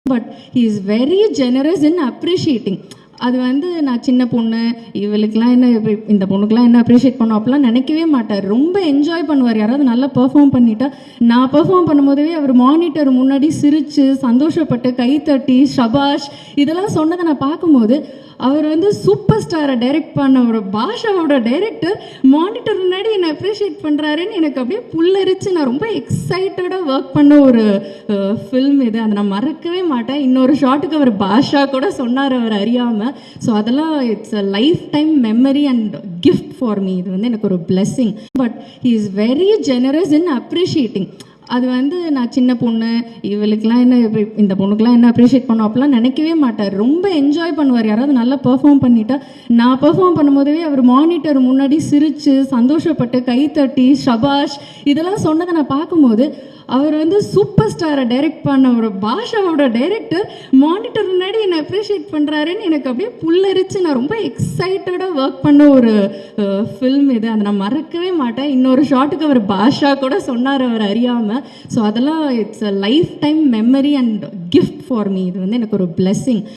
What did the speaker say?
But he is very generous in appreciating. அது வந்து நான் சின்ன பொண்ணு, இவளுக்கெலாம் என்ன இந்த பொண்ணுக்கெலாம் என்ன அப்ரிஷியேட் பண்ணும் அப்படிலாம் நினைக்கவே மாட்டார். ரொம்ப என்ஜாய் பண்ணுவார். யாராவது நல்லா பெர்ஃபார்ம் பண்ணிட்டா, நான் பெர்ஃபார்ம் பண்ணும்போதவே அவர் மானிட்டர் முன்னாடி சிரித்து சந்தோஷப்பட்டு கைத்தட்டி ஷபாஷ் இதெல்லாம் சொன்னதை நான் பார்க்கும்போது, அவர் வந்து சூப்பர் ஸ்டாரை டைரக்ட் பண்ண ஒரு பாஷாவோட டைரக்டர் மானிட்டர் முன்னாடி என்னை அப்ரிஷியேட் பண்ணுறாருன்னு எனக்கு அப்படியே புல்லரிச்சு நான் ரொம்ப எக்ஸைட்டடாக ஒர்க் பண்ண ஒரு ஃபில்ம் இது. அதை நான் மறக்கவே மாட்டேன். இன்னொரு ஷாட்டுக்கு அவர் பாஷா கூட சொன்னார் அவர் அறியாமல். ஸோ அதெல்லாம் it's a life time memory and gift for me. இது வந்து எனக்கு ஒரு blessing. But he is very generous in appreciating. அது வந்து நான் சின்ன பொண்ணு, இவளுக்கெலாம் என்ன இந்த பொண்ணுக்கெலாம் என்ன அப்ரிஷியேட் பண்ணும் அப்படிலாம் நினைக்கவே மாட்டார். ரொம்ப என்ஜாய் பண்ணுவார். யாராவது நல்லா பெர்ஃபார்ம் பண்ணிட்டா, நான் பெர்ஃபார்ம் பண்ணும்போதவே அவர் மானிட்டர் முன்னாடி சிரித்து சந்தோஷப்பட்டு கைத்தட்டி ஷபாஷ் இதெல்லாம் சொன்னதை நான் பார்க்கும்போது, அவர் வந்து சூப்பர் ஸ்டாரை டைரக்ட் பண்ண ஒரு பாஷாவோட டைரக்டர் மானிட்டர் முன்னாடி என்னை அப்ரிஷியேட் பண்ணுறாருன்னு எனக்கு அப்படியே புல்லரிச்சு நான் ரொம்ப எக்ஸைட்டடாக ஒர்க் பண்ண ஒரு ஃபில்ம் இது. அதை நான் மறக்கவே மாட்டேன். இன்னொரு ஷாட்டுக்கு அவர் பாஷா கூட சொன்னார் அவர் அறியாமல். ஸோ அதெல்லாம் it's a life time memory and gift for me. இது வந்து எனக்கு ஒரு பிளெஸ்ஸிங்.